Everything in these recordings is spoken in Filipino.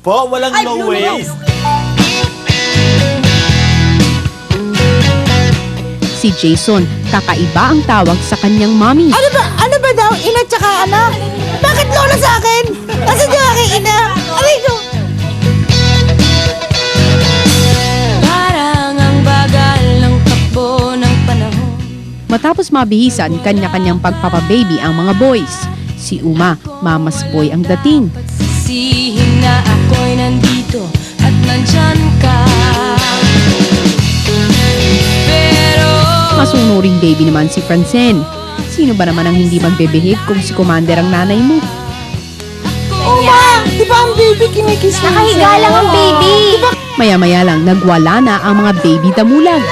Po, walang low waist. Si Jason, kakaiba ang tawag sa kanyang mommy. Ano ba daw? Ina tsaka anak? Bakit lola sa akin? Kasi di aking ina. Aray ko. Parang ang bagal ng takbo ng panahon. Matapos mabihisan, kanya-kanyang pagpapababy ang mga boys. Si Uma, mama's boy ang dating. Pagsisihin na ako'y nandito at nandyan ka. Pero Masunuring baby naman si Francine. Sino ba naman ang hindi magbe-behave kung si Commander ang nanay mo? Uma! Di ba ang baby kinikiss mo? Nakahiga lang ang baby. Maya-maya lang, nagwala na ang mga baby damulag.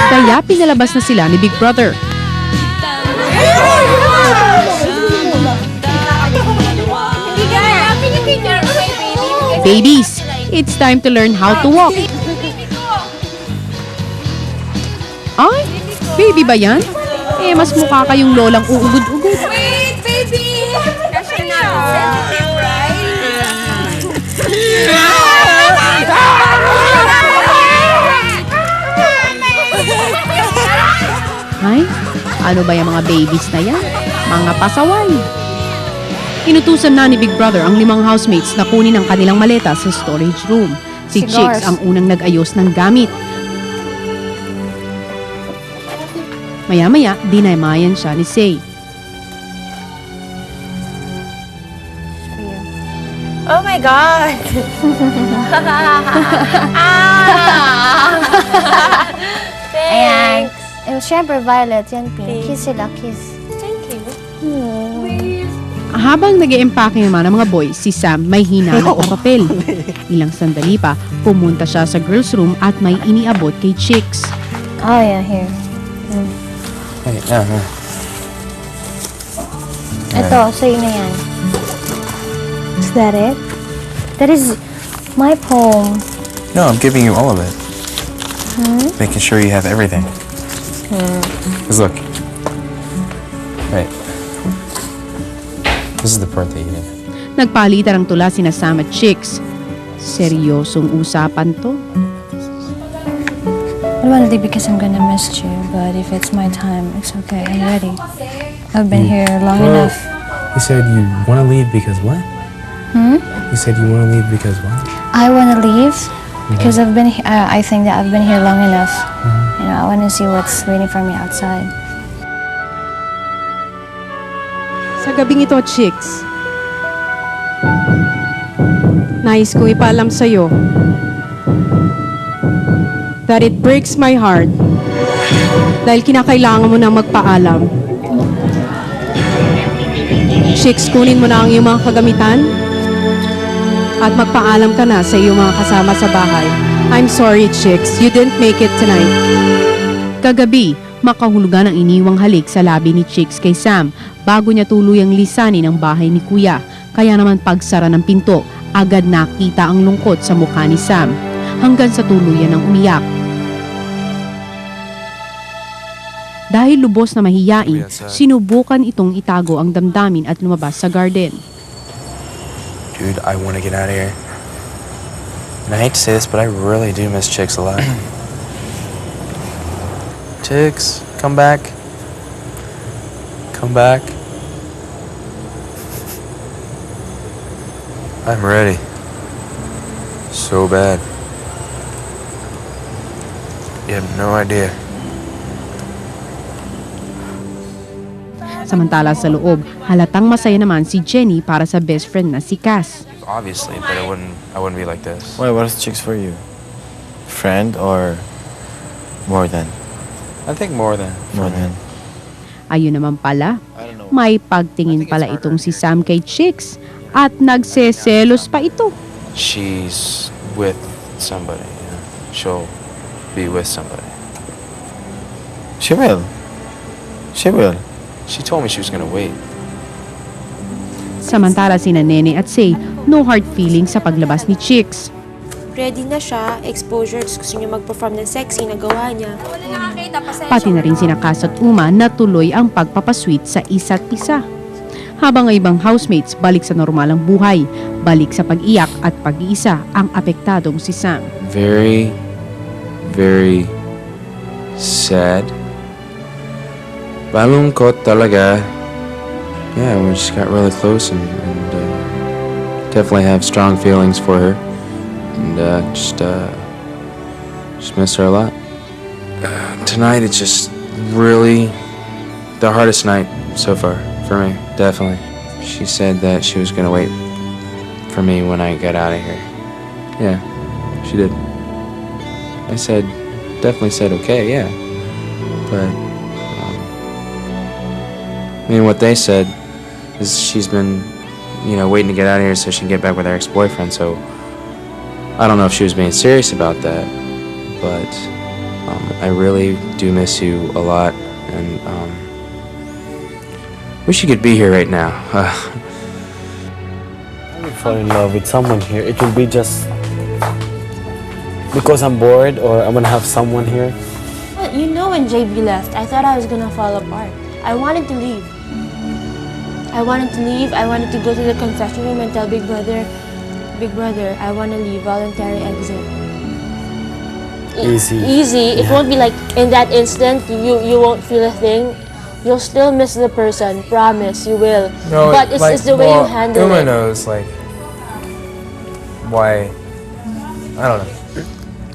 Kaya pinalabas na sila ni Big Brother. Babies, it's time to learn how to walk. Ay, baby ba yan? Eh, mas mukha kayong lolang uugod-ugod. wait, baby! Kasi na, sensitive, Ay, ano ba yung mga babies na yan? Mga pasaway. Inutusan na ni Big Brother ang 5 housemates na kunin ang kanilang maleta sa storage room. Si Cigars. Chicks ang unang nag-ayos ng gamit. Maya-maya, dinaymayan siya ni Say. Oh my God! Ayan. Siyempre, Violet, yan, pink. Kiss sila, kiss. Thank you. Habang nag-e-empake naman ang mga boys, si Sam may hinala ng papel. Ilang sandali pa, pumunta siya sa girls' room at may iniabot kay Chicks. Oh, yeah, here. Wait, Ito, sa'yo na yan. Is that it? That is my poem. No, I'm giving you all of it. Making sure you have everything. Because look. Wait. This is the part that you did. Nagpalitan ang tula sina Sam at Chicks. Seryosong usapan to. I want to leave because I'm gonna miss you, but if it's my time, it's okay. I'm ready. I've been here long enough. You said you want to leave because what? You said you want to leave because what? I want to leave because I've been. I think that I've been here long enough. You know, I want to see what's waiting for me outside. Sa gabing ito, Chicks, nais kong ipaalam sa'yo that it breaks my heart dahil kinakailangan mo na magpaalam. Chicks, kunin mo na ang iyong mga kagamitan at magpaalam ka na sa iyong mga kasama sa bahay. I'm sorry, Chicks. You didn't make it tonight. Kagabi, makahulugan ang iniwang halik sa labi ni Chicks kay Sam bago niya tuluyang lisanin ang bahay ni Kuya. Kaya naman pagsara ng pinto, agad nakita ang lungkot sa mukha ni Sam hanggang sa tuluyan ng umiyak. Dahil lubos na mahiyain, sinubukan itong itago ang damdamin at lumabas sa garden. Dude, I want to get out of here. And I hate to say this, but I really do miss Chicks a lot. Chicks, come back. Come back. I'm ready. So bad. You have no idea. Samantala sa loob, halatang masaya naman si Jenny para sa best friend na si Cass. Obviously, but I wouldn't be like this. Wait, what is Chicks for you? Friend or more than? I think more than. More than. Ayun naman pala, I don't know. may pagtingin pala itong si Sam kay Chicks at nagseselos pa ito. She's with somebody. You know? She'll be with somebody. She will. She will. She told me she was gonna wait. Samantala sina Nene at Say, no hard feelings sa paglabas ni Chicks. ready na siya, exposure, gusto niya mag-perform ng sexy, nagawa niya. Pati na rin sina Kas at Uma na tuloy ang pagpapasweet sa isa't isa. Habang ang ibang housemates balik sa normalang buhay, balik sa pag-iyak at pag-iisa ang apektadong si Sam. Very, very sad. Malungkot talaga. Yeah, we just got really close and definitely have strong feelings for her. And just miss her a lot. Tonight it's just really the hardest night so far for me, definitely. She said that she was gonna wait for me when I get out of here. Yeah, she did. I definitely said okay, yeah. But, I mean, what they said is she's been, waiting to get out of here so she can get back with her ex-boyfriend, so I don't know if she was being serious about that, but I really do miss you a lot, and wish you could be here right now. I would fall in love with someone here. It will be just because I'm bored or I'm gonna have someone here. Well, when JB left, I thought I was gonna fall apart. I wanted to leave. I wanted to go to the confession room and tell Big Brother, I want to leave, voluntary exit. Easy. It won't be like in that instant, you won't feel a thing. You'll still miss the person, promise, you will. No, but it's the way you handle Uma it. knows, like, why. I don't know.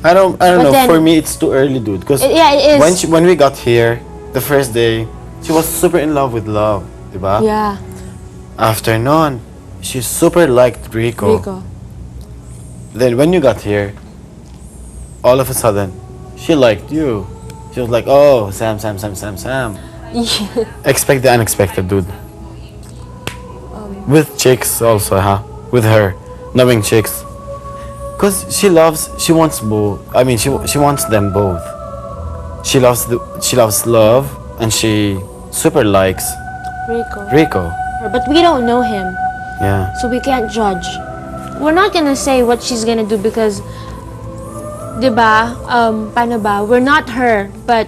I don't But know. then- For me, it's too early, dude. Because Yeah, it is. when we got here, the first day, she was super in love with love, diba? Yeah, After nun, she super liked Rico. Then when you got here, all of a sudden, she liked you. She was like, oh, Sam. Expect the unexpected, dude. With chicks also, huh? With her, knowing chicks. Cause she wants both. I mean, she wants them both. She loves love, and she super likes Rico. But we don't know him, Yeah. so we can't judge. We're not gonna say what she's gonna do because, diba, paano ba? We're not her, but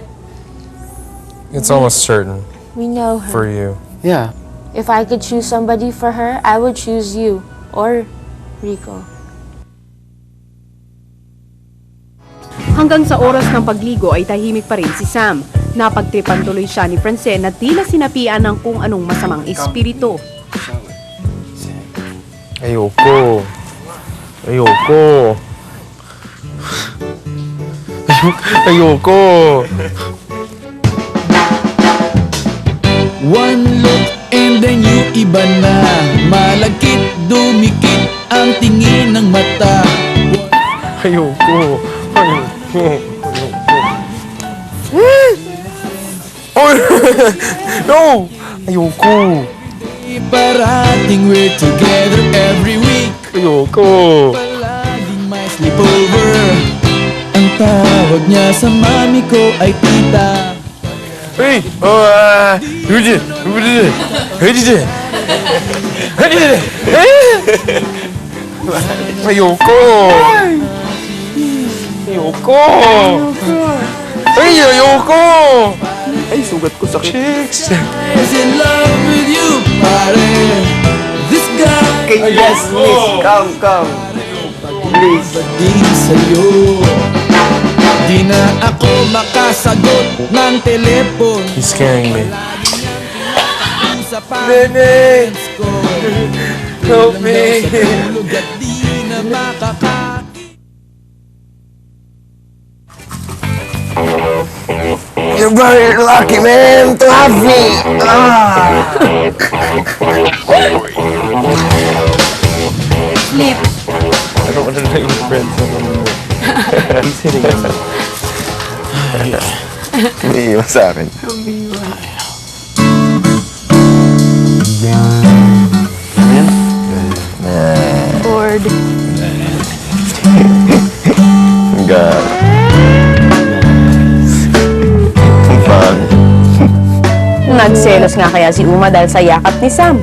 It's almost certain we know her. for you. Yeah. If I could choose somebody for her, I would choose you or Rico. Hanggang sa oras ng pagligo ay tahimik pa rin si Sam. Napagtripan tuloy siya ni Francine na tila sinapian ng kung anong masamang espiritu. Ayoko. Ayoko. One look and then you iba na. Malagkit, dumikit ang tingin ng mata. Ayoko. No! Ayoko. Parating we're together every week. Ayoko. Palaging may sleepover. Ang tawag niya sa mami ko ay tita. Hey! Ayoko. Ay, ayoko! Ay, sugat ko sakit. Chicks! Is in love with you, pare. This guy. Yes, please. Come. Please. Pagdating sa'yo, di na ako makasagot ng telepon. He's scaring me. Sa Nene! pag-friends ko, Help me! sa tulog at di na makakain. You're very lucky, man, to have me! Sleep. I don't want to play with friends anymore. He's hitting us. Me, what's happening? Bored. God. Fun. Nagselos nga kaya si Uma dahil sa yakap ni Sam.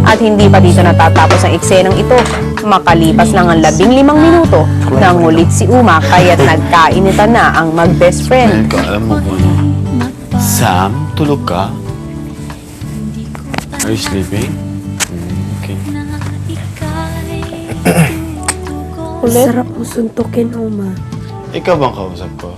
At hindi pa dito natatapos ang eksenang ito. Makalipas lang ang 15 minuto, nangulit si Uma kaya't nagkainitan na ang mag-best friend. Ngayon ka, alam mo ba? Sam, tulog ka? Are you sleeping? Okay. Sarap mo suntukin, Uma. Ikaw bang kausap ko?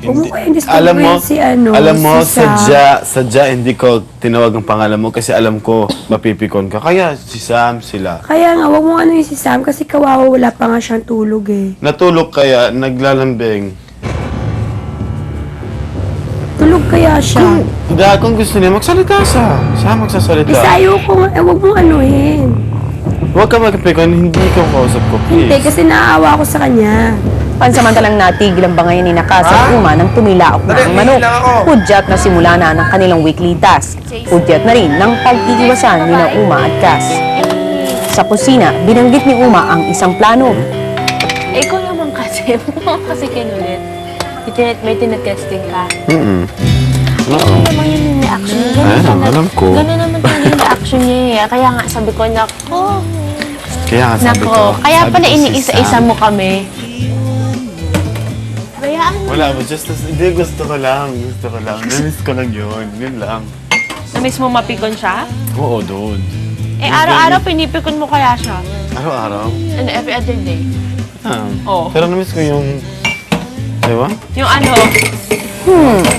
Huwag mo kayong Alam mo, disturbuhin si ano, alam mo, si Sam. sadya hindi ko tinawag ang pangalan mo kasi alam ko mapipikon ka. Kaya si Sam, sila. Kaya nga, huwag mo ano yung si Sam kasi kawawa wala pa nga siyang tulog eh. Natulog kaya, naglalambing. Tulog kaya siya. Kung gusto niya, magsalita siya. Siya magsasalita. Isayo ko nga, huwag mo anuhin. Huwag ka magpikon, hindi ko kausap ko, please. Hindi, kasi naaawa ko sa kanya. Pansamantalang natigil ang bangayan ni Nakas at Uma nang tumilaok na ang manok. Hudyat na simula na ng kanilang weekly task. Hudyat na rin ng pag-iiwasan ni na Uma at Cas. Sa kusina, binanggit ni Uma ang isang plano. Eh, ikaw naman kasi. Kasi kinulit. May tinetesting ka. Oo. Naman yung reaction niya. Ayun, alam ko. Ganun naman talaga yung reaction niya eh. Kaya nga sabi ko, nako. Kaya nga sabi ko. Kaya sabi pala ko si iniisa-isa Sam. mo kami. Bayaan mo. Wala, but just, hindi, gusto ko lang. Namiss ko lang yun. Yun lang. Na-miss mo mapikon siya? Oo, doon. Eh, araw-araw pinipikon mo kaya siya? Araw-araw. And every other day. Oh. Pero namiss ko yung, di ba? Yung ano,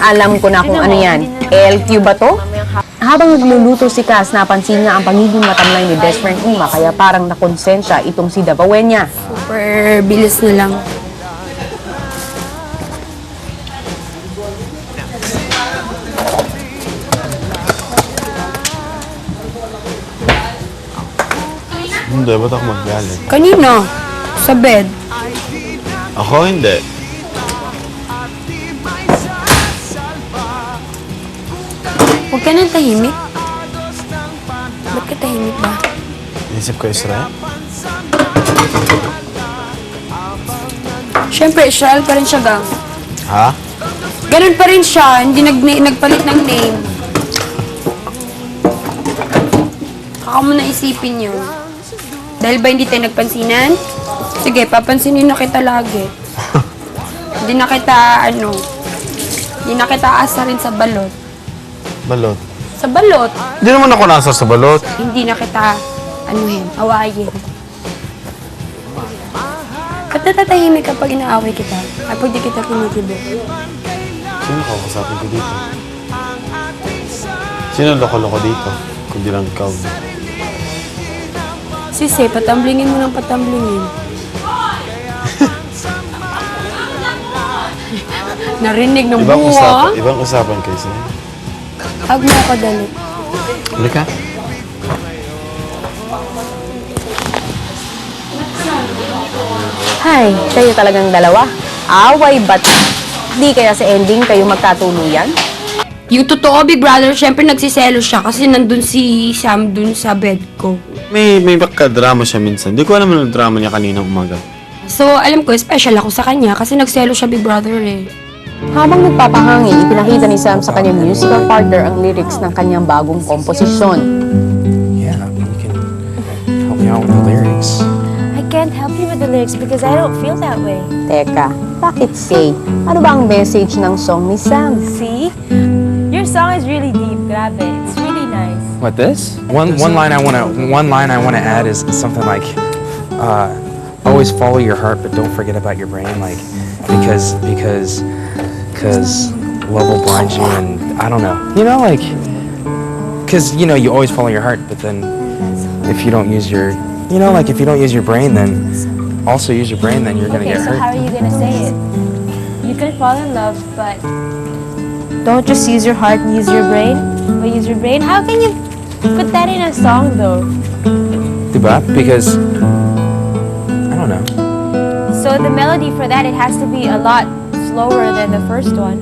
Alam ko na kung ano yan. LQ ba to? Habang nagluluto si Cas, napansin niya ang pagiging matamlay ni best friend Uma kaya parang nakonsensya itong si Davawenya. Super bilis na lang. Hindi, ba't ako magalit? Kanino? Sa bed. Ako, hindi. Huwag ka nang tahimik. Ba't ka tahimik ba? Isip ko, Israel? Siyempre, Israel pa rin siya, gang. Ha? Ganun pa rin siya, hindi nagpalit ng name. Baka mo na isipin yun. Dahil ba hindi tayo nagpansinan? Sige, papansinin na kita lagi. Hindi na kita, hindi na kita asarin sa balot. Balot. Sa balot, Hindi naman ako nasar sa balot. hindi na kita, awayin. Ba't natatahimik kapag inaaway kita? Kapag di kita kinikibo? Sino kausapin ko dito? Sino loko-loko dito? Kundi lang ikaw. Sisi, patamblingin mo ng patamblingin. Narinig ng buwa. Ibang usapan kayo sa'yo. Hag mo ako dali. Halika. Hay, kayo talagang dalawa. Away ba't di kaya sa ending kayo magkatuluyan? Yung totoo, Big Brother, syempre nagsiselo siya kasi nandun si Sam dun sa bed ko. May drama siya minsan. Hindi ko alam ano drama niya kaninang umaga. So, alam ko, special ako sa kanya kasi nagselo siya, Big Brother eh. Habang nagpapahangin, ipinakita ni Sam sa kanyang musical partner ang lyrics ng kanyang bagong komposisyon. Yeah, you can help me out with the lyrics. I can't help you with the lyrics because I don't feel that way. Teka, bakit Kay? Ano ba ang message ng song ni Sam? See? Your song is really deep, grabe. It's really nice. What this? One line I wanna add is something like, always follow your heart, but don't forget about your brain, like because love will blind you, and I don't know, like because you always follow your heart, but then if you don't use your, like if you don't use your brain, then also use your brain, then you're gonna Okay, get so hurt. how are you gonna say it? You can fall in love, but Don't just use your heart, use your brain. but use your brain. How can you put that in a song though? Diba? Because I don't know. So the melody for that, it has to be a lot slower than the first one.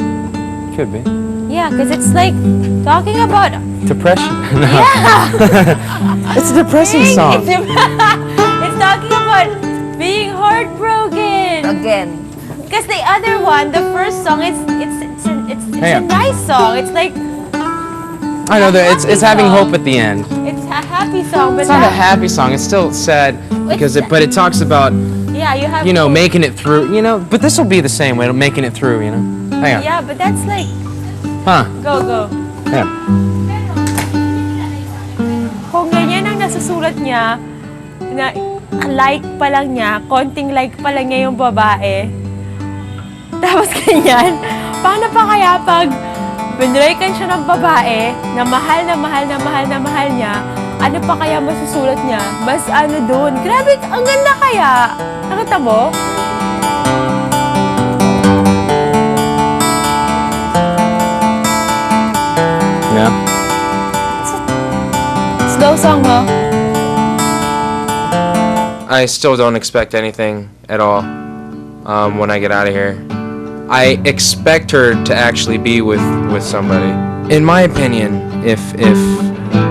Could be Yeah, because it's like talking about depression. No. yeah. It's a depressing song. It's talking about being heartbroken. Again. Because the other one, the first song, it's Hey, a nice song. It's like I know that it's happy having song. hope at the end. it's a happy song, but It's not a happy song. It's still sad because but it talks about, yeah, you have making it through, but this will be the same way, making it through, Hang on. Yeah, but that's like, Huh. go. Yeah. Kung ganyan ang nasusulat niya, na like pa lang niya, konting like pa lang niya yung babae, tapos ganyan, paano pa kaya pag binraykan siya ng babae na mahal na mahal na mahal na mahal niya, ano pa kaya masusulat niya? Mas ano dun? Grabe, ang ganda kaya! Nakita mo? Yeah. Slow song, mo. I still don't expect anything at all when I get out of here. I expect her to actually be with somebody. In my opinion, if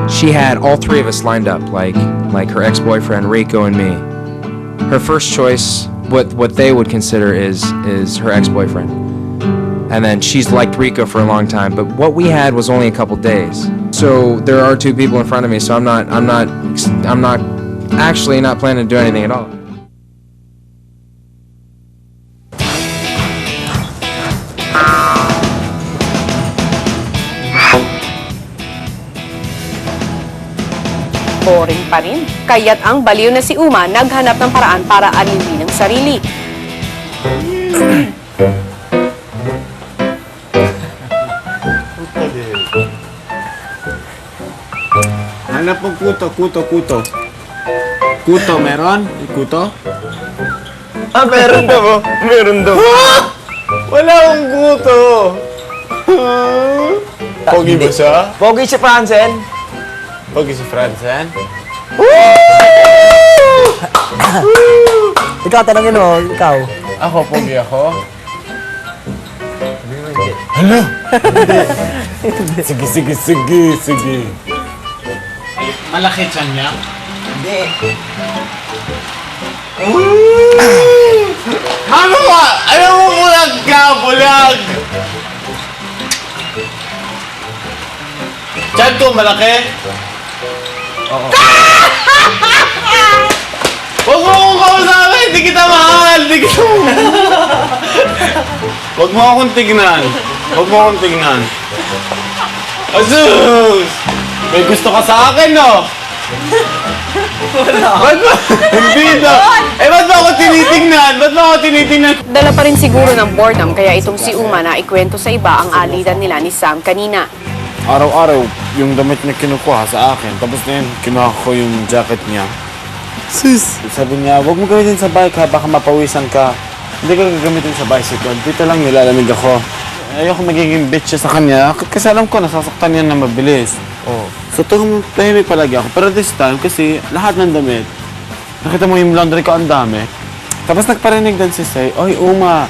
she had all three of us lined up, like her ex-boyfriend Rico and me, her first choice, what they would consider is her ex-boyfriend. And then she's liked Rico for a long time, but what we had was only a couple days. So there are two people in front of me, so I'm not actually not planning to do anything at all. Boring pa rin. Kaya't ang baliw na si Uma naghanap ng paraan para aliwin ang sarili. Hanap mo kuto. Kuto, meron? May kuto? Ah, meron daw. Meron daw. Wala akong kuto. Pogi ba siya? Pogi si Franzen. Pogi si Franzen? Ikaw, tanongin mo, ikaw. Ako, pogi ako? Sige. Malaki tiyan niya? Hindi. Ano ba? Ayaw mo bulag ka, bulag! Tiyan ko, malaki? Oo. Huwag mo akong kausapin! Di kita mahal! Huwag mo akong tignan! Asus! May gusto ka sa akin, no? Ba't ba? Hindi na! Ba't ba ako tinitingnan? Dala pa rin siguro ng boredom kaya itong si Uma na ikwento sa iba ang alitan nila ni Sam kanina. Araw-araw, yung damit niya kinukuha sa akin. Tapos na yun, kinuha ko yung jacket niya. Sis! Sabi niya, huwag mo gamitin sa bike ha, baka mapawisan ka. Hindi ko gagamitin sa bicycle. Dito lang nilalamig ako. Ayoko magiging bitch sa kanya kasi alam ko nasasaktan niya na mabilis. So tahimik palagi ako. Pero this time kasi lahat ng damit, nakita mo yung laundry ko ang dami. Tapos nagparinig din si Say, oy Uma,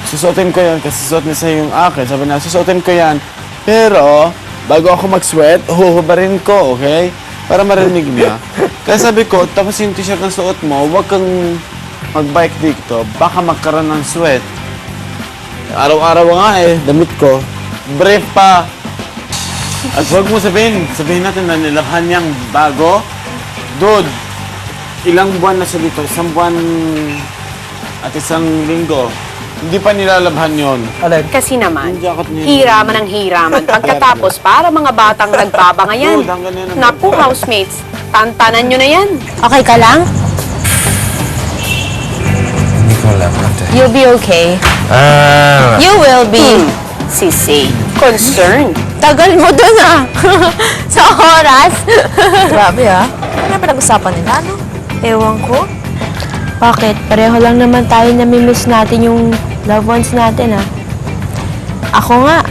susuotin ko yan kasi susuot ni Say yung akin. Sabi na, susuotin ko yan. Pero bago ako mag-sweat, huhubarin ko, okay? Para marinig niya. Kaya sabi ko, tapos yung t-shirt na suot mo, huwag kang mag-bike dito, baka magkaroon ng sweat. Araw-araw nga damit ko. Brief pa. At huwag mo sabihin natin na nilabhan niyang bago. Dude, ilang buwan na siya dito? 1 buwan at 1 linggo. Hindi pa nilalabhan yon. Kasi naman, hiraman ang hiraman. Pagkatapos, para mga batang nagbabangayan. Naku, housemates, tantanan nyo na yan. Okay ka lang? You'll be okay. You will be. Si Say, concerned. Tagal mo dun sa oras. Grabe Ano pinag-usapan nila, no? Ewan ko. Bakit? Pareho lang naman tayo namimiss natin yung loved ones natin, Ako nga,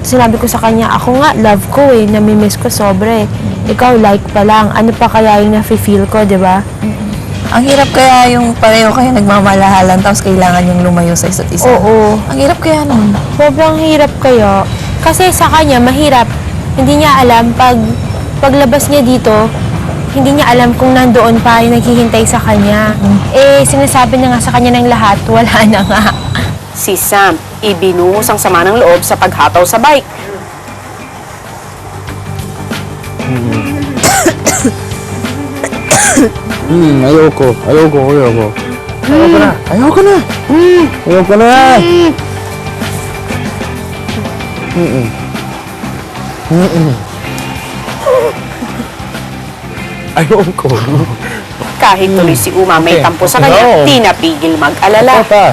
sinabi ko sa kanya, ako nga, love ko namimiss ko sobra Ikaw, like pa lang. Ano pa kaya yung nafe-feel ko, di ba? Ang hirap kaya yung pareho kayo nagmamalahalan tapos kailangan yung lumayo sa isa't isa. Oo. Ang hirap kaya nun. Sobrang hirap kaya. Kasi sa kanya, mahirap. Hindi niya alam paglabas niya dito, hindi niya alam kung nandoon pa yung naghihintay sa kanya. Sinasabi na nga sa kanya ng lahat, wala na nga. Si Sam, ibinuhos ang sama ng loob sa paghataw sa bike. Ayoko. Ayoko na. Ayoko. Kahit tuloy si Uma may Okay. tampo sa Okay. kanya, No. di napigil mag-alala. Pa.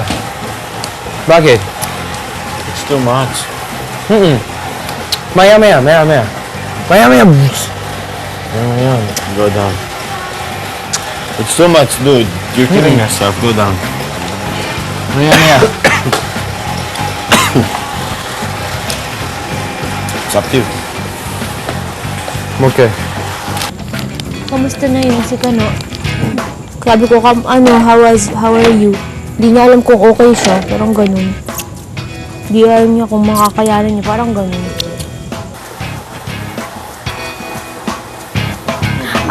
Bakit? It's too much. Maya. Go down. It's too much, dude. You're killing yourself. Go down. Maya. It's up to you. Okay. Kamusta na yun si Kano? Sabi ko, how are you? Di niya alam kung okay siya, parang ganun. Di alam niya kung makakayanan niya, parang ganun.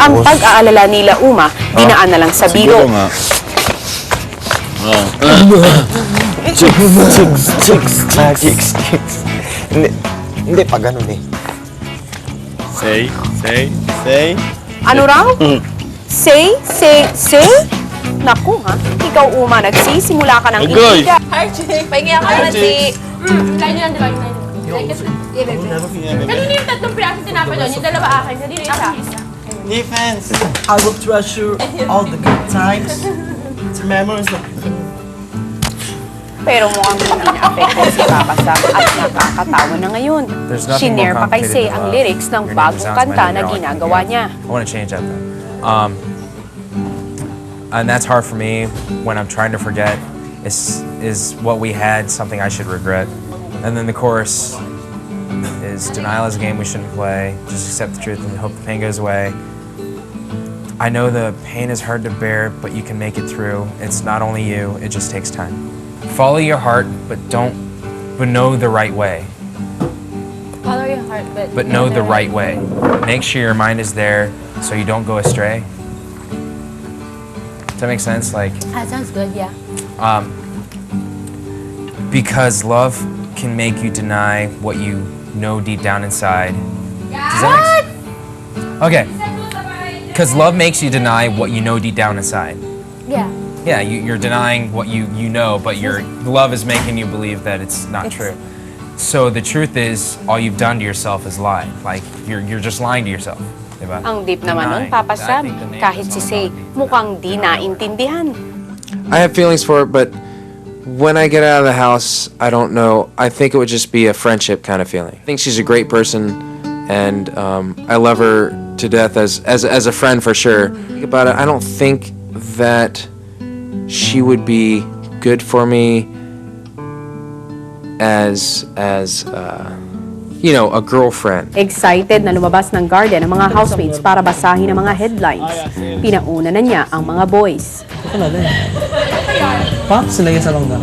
Ang pag-aalala nila Uma, dinaan na lang sa biro. Siguro nga. Chicks. Hindi pa ganun eh. Say. Ano raw? Say? Naku ha, ikaw Uma, nagsisimula ka ng Agoy! iiga. Pahingi ako na si... Kain nyo lang, diba? Kanino yung tatlong piraso tinapay doon? Yung dalawa akin, kanino yung isa? Defense! I will treasure all the good times. It's memories of... Pero mukhang hindi na-affected si Papa Sam at nakakatawa na ngayon. There's nothing Shinare more pa kay Say complicated ang than lyrics ng Your name bagong sounds kanta mighty na now, ginagawa niya. I want to change that though. And that's hard for me when I'm trying to forget. Is what we had something I should regret? And then the chorus is denial is a game we shouldn't play. Just accept the truth and hope the pain goes away. I know the pain is hard to bear, but you can make it through. It's not only you, it just takes time. Follow your heart, but know the right way. Follow your heart, But know the right way. Make sure your mind is there so you don't go astray. Does that make sense? Like, That sounds good, yeah. because love can make you deny what you know deep down inside. Does that make sense? Okay. Because love makes you deny what you know deep down inside. Yeah. Yeah, you're denying what you know, but your love is making you believe that it's not true. So the truth is, all you've done to yourself is lie. Like, you're just lying to yourself. Diba? Ang deep naman nun, Papa Sam. Kahit si Say, mukhang di naintindihan. I have feelings for it, but when I get out of the house, I don't know. I think it would just be a friendship kind of feeling. I think she's a great person, and I love her to death as a friend for sure. Think about it. I don't think that she would be good for me as you know, a girlfriend. Excited na lumabas ng garden ang mga housemates para basahin ang mga headlines. Pinauna na niya ang mga boys. Pops, silagay sa longga.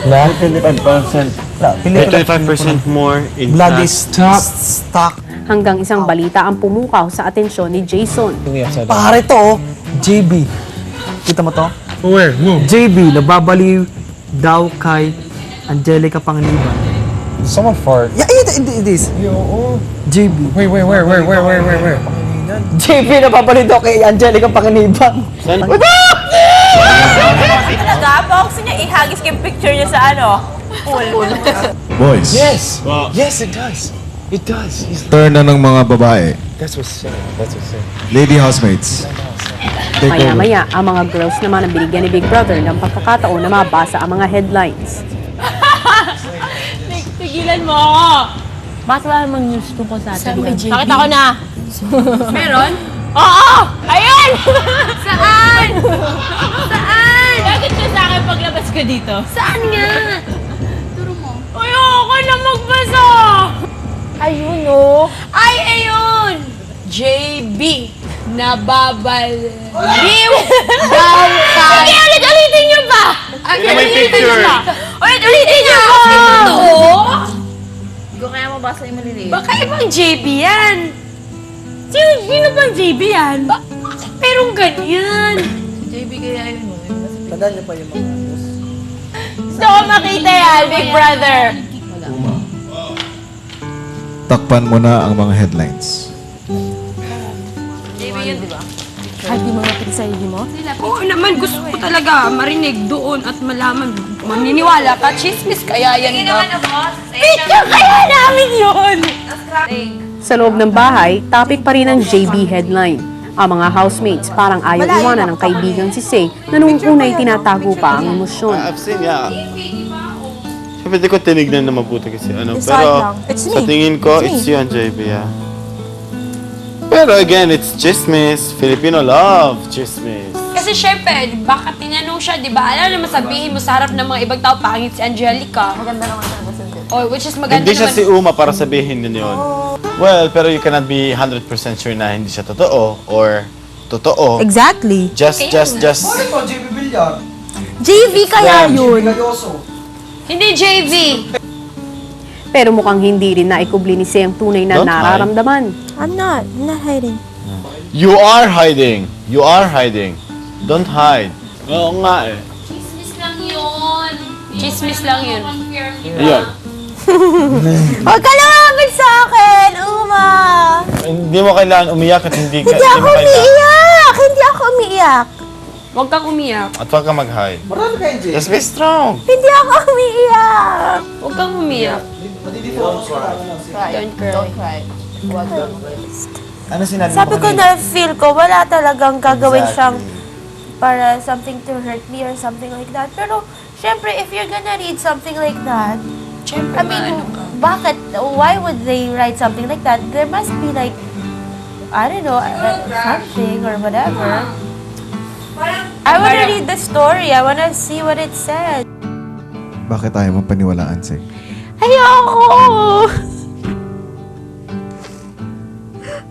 25% more in Bloody snacks. stock. Hanggang isang balita ang pumukaw sa atensyon ni Jason. Pare to, JB. Kita mo to? Where? JB, nababaliw daw kay Angelica Panganiban. Someone fart. Yeah, it is. JB. Wait, where? JB, nababaliw daw kay Angelica Panganiban. Talaga, pa gusto niya ihagis yung picture niya sa pool. Boys, Yes, it does. It does. turn na ng mga babae. That's what's sick. Lady housemates. Take over. Maya-maya, ang mga girls naman ang binigyan ni Big Brother ng pagkakataon na mabasa ang mga headlines. Tigilan mo ako! Bakit wala namang news tungkol sa atin? Nakita ko na! Meron? Oo! Ayun! Saan? Saan? Bakit siya sa akin paglabas ko dito? Saan nga? Turo mo. Ayoko na magbasa! Ayun o! Ay, ayun! JB, nababaliw daw kay... Sige, ulit-ulitin niyo ba? May picture. Ulit-ulitin niyo ba? Oo? Kung kaya mabasa yung maliliit. Baka ibang JB yan. Sino bang JB yan? Merong ganyan. JB kaya yun mo. Tandaan niyo pa yung mga Gusto ko makita yan, Big Brother. Takpan mo na ang mga headlines. di ba? Kahit di mo napit sa sarili mo? Oo naman, gusto ko talaga marinig doon at malaman. Maniniwala ka, chismis kaya yan ka. Picture kaya namin yun! Sa loob ng bahay, topic pa rin ang JB headline. Ang mga housemates parang ayaw iwanan ng kaibigang si Say na nung una'y tinatago pa ang emosyon. I've seen, yeah. Siyempre, di ko tinignan na mabuti kasi ano. Decide Pero lang. It's sa me. tingin ko, It's it's you and JB, yeah. Pero again, it's chismis. Filipino love chismis. Kasi syempre, baka tinanong siya, di ba? Alam naman sabihin mo sa harap ng mga ibang tao, pangit si Angelica. Maganda naman siya. Oh, which is maganda Hindi siya naman. si Uma para sabihin din yun. Well, pero you cannot be 100% sure na hindi siya totoo or totoo. Exactly. Just. Ito, JB Villar. JV kaya Damn. yun. Galloso. Hindi JV. Pero mukhang hindi rin naikubli ni Say ang tunay na Don't hide. nararamdaman. I'm not hiding. You are hiding. You are hiding. Don't hide. Oo nga eh. Chismis lang yun. Chismis lang yun. Ayun. Huwag ka lumapit sa akin, Uma! Hindi mo kailangan umiyak at hindi Hindi mo ako umiiyak! Hindi ako umiiyak! Huwag kang umiyak. At huwag ka mag-hide. Marami kayo, JB. Just be strong. Hindi ako umiiyak! Huwag kang umiyak. Don't cry. Don't cry. Ano sinabi Sabi ko na feel ko, wala talagang gagawin siyang para something to hurt me or something like that. Pero, syempre, if you're gonna read something like that, Syempre, I mean, maano ka. bakit? Why would they write something like that? There must be like, I don't know, something or whatever. I wanna read the story. I wanna see what it said. Bakit ayaw mo paniwalaan, Say? Ayoko!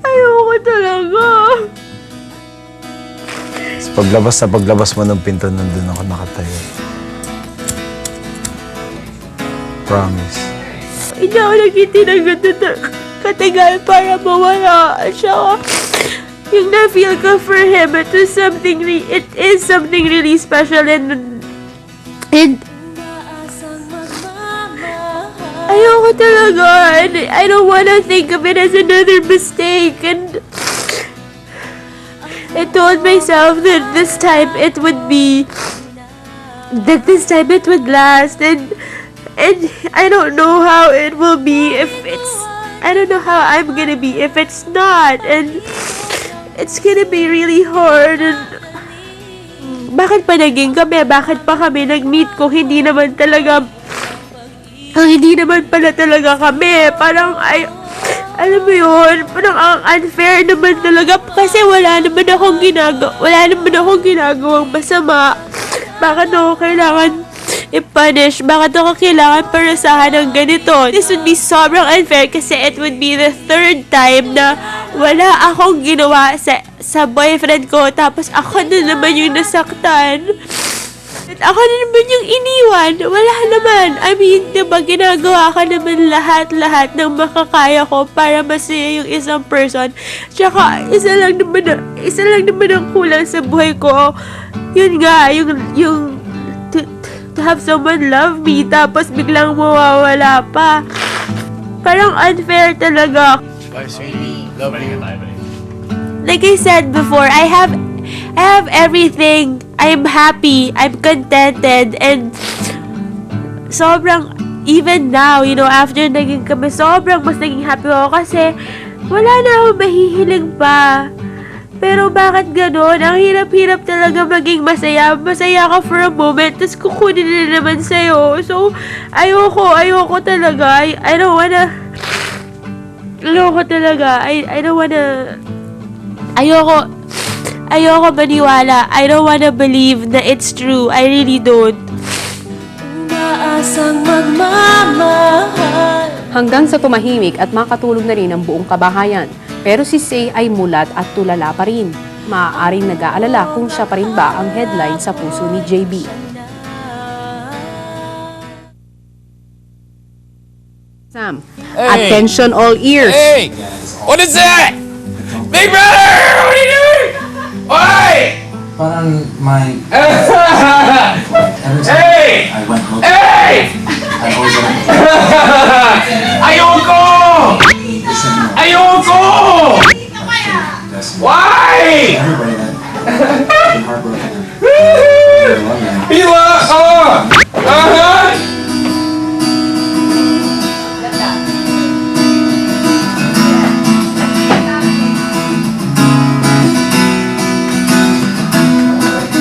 Ayoko talaga. Sa paglabas mo ng pinto, nandun ako nakatayo. Promise. Hindi ako nagtitinagot na katagal para mawala. Siya, yung na-feel ko for him, it is something really special and ayoko talaga. And I don't wanna think of it as another mistake. And I told myself that this time it would last. And I don't know how it will be I don't know how I'm gonna be if it's not. And it's gonna be really hard. And bakit pa naging kami? Bakit pa kami nag-meet kung hindi naman pala talaga kami? Parang, alam mo yun, parang ang unfair naman talaga kasi wala naman akong ginagawang masama. Bakit ako kailangan i-punish? Bakit ako kailangan parasahan ng ganito? This would be sobrang unfair kasi it would be the third time na wala akong ginawa sa boyfriend ko tapos ako na naman yung nasaktan. At ako na naman yung iniwan. Wala naman. I mean, diba, ginagawa ko naman lahat ng makakaya ko para masaya yung isang person. Tsaka, isa lang naman ang kulang sa buhay ko. Yun nga, yung to have someone love me, tapos biglang mawawala pa. Parang unfair talaga. Bye, sweetie. Love you. Like I said before, I have everything. I'm happy. I'm contented. And sobrang, even now, you know, after naging kami, sobrang mas naging happy ako kasi wala na akong mahihiling pa. Pero bakit ganon? Ang hirap-hirap talaga maging masaya. Masaya ka for a moment, tapos kukunin na naman sa'yo. So, ayoko talaga. I don't wanna... Ayoko talaga. I don't wanna... Ayoko maniwala. I don't wanna believe na it's true. I really don't. Umaasang magmamahal. Hanggang sa tumahimik at makatulog na rin ang buong kabahayan. Pero si Say ay mulat at tulala pa rin. Maaaring nag-aalala kung siya pa rin ba ang headline sa puso ni JB. Sam, attention all ears. Hey! What is that? Big brother! What are you doing? Oi! Parang my... Hey! Hey! Ayoko! Ayoko! Why? Everybody that been heartbroken. Hila!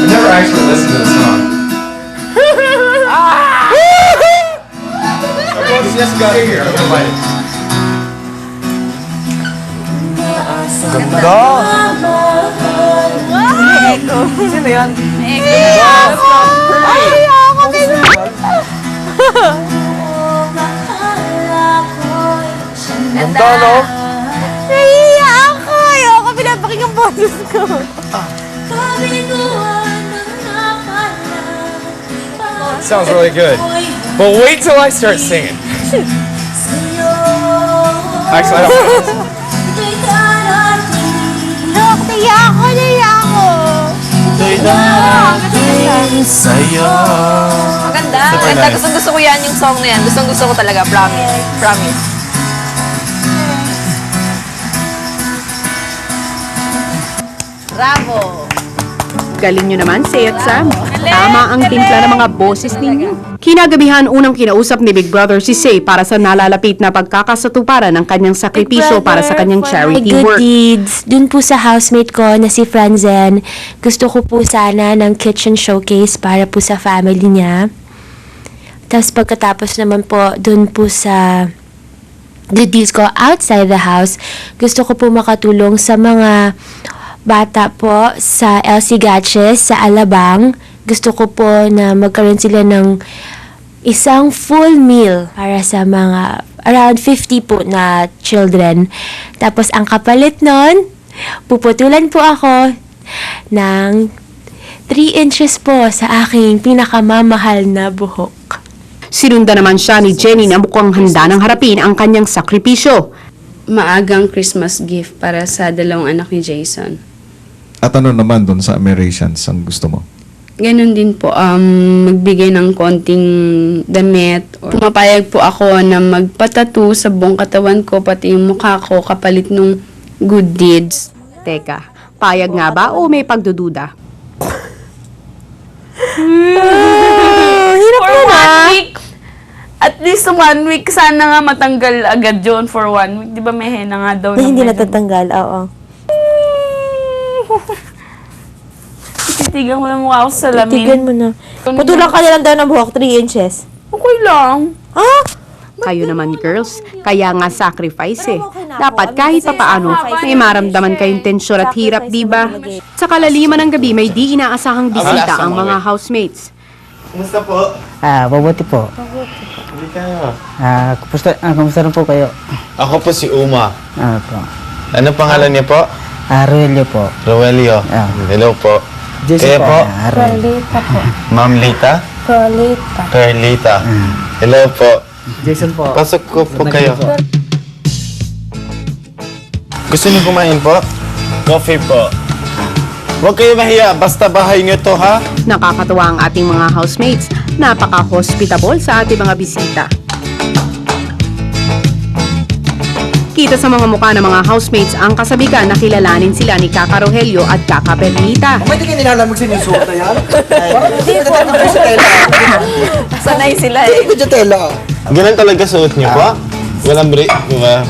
I never actually listened to the song. Just got here. I'm gonna light it. Ganda! Sino yan? Ganda, no? Nahiya ako! Ayoko pinapaking ang boses ko. Sounds really good. But wait till I start singing. Actually, I don't. Nahiya ako! Sa'yo. Maganda. Super Maganda. nice. Gusto ko yan yung song na yan. Gusto ko talaga. Promise. Promise. Bravo! Galing nyo naman, Say at Sam. Tama ang timpla ng mga boses ninyo. Kinagabihan, unang kinausap ni Big Brother si Say para sa nalalapit na pagkakasatuparan ng kanyang sakripisyo para sa kanyang charity Good work. deeds. Dun po sa housemate ko na si Franzen, gusto ko po sana ng kitchen showcase para po sa family niya. Tapos pagkatapos naman po, dun po sa good deeds ko outside the house, gusto ko po makatulong sa mga bata po sa LC Gatches sa Alabang. Gusto ko po na magkaroon sila ng isang full meal para sa mga around 50 po na children. Tapos ang kapalit nun, puputulan po ako ng 3 inches po sa aking pinakamamahal na buhok. Sinunda naman siya ni Jenny na mukhang handa ng harapin ang kanyang sakripisyo. Maagang Christmas gift para sa dalawang anak ni Jason. At ano naman doon sa Americans ang gusto mo? Ganon din po, magbigay ng konting damit. Pumapayag po ako na magpatattoo sa buong katawan ko, pati yung mukha ko, kapalit nung good deeds. Teka, payag nga ba o may pagdududa? Hirap for 1 week. At least 1 week, sana nga matanggal agad yun for 1 week. Di ba may henna nga daw? Na hindi natatanggal, oo. Titigan mo na mukha ako sa salamin. Titigan mo na. Putulan ka na lang daw ng buhok, 3 inches. Okay lang. Ha? Kayo naman girls, kaya nga sacrifice eh. Dapat kahit papaano, may maramdaman kayong tensyon at hirap, diba? Sa kalaliman ng gabi, may di inaasahang bisita ang mga housemates. Kumusta po? Mabuti po. Hindi kayo. Kumusta rin po kayo? Ako po si Uma. Po. Ano pangalan niyo po? Roelio po. Roelio. Hello po. Jason Kayo po? Carlita po. Ma'am Lita? Carlita. Carlita. Hello po. Jason po. Pasok ko po kayo. Gusto niyo kumain po? Coffee po. Huwag kayo mahiya, basta bahay niyo to, ha? Nakakatuwa ang ating mga housemates. Napaka-hospitable sa ating mga bisita. Kita sa mga mukha ng mga housemates ang kasabigan na kilalanin sila ni Kaka Rogelio at Kaka Perlita. Pwede kayo nilalamig sa inyong suot na yan? Hindi po. Sanay sila eh. Hindi ko tela. Ganun talaga suot niyo po? Walang break, di ba?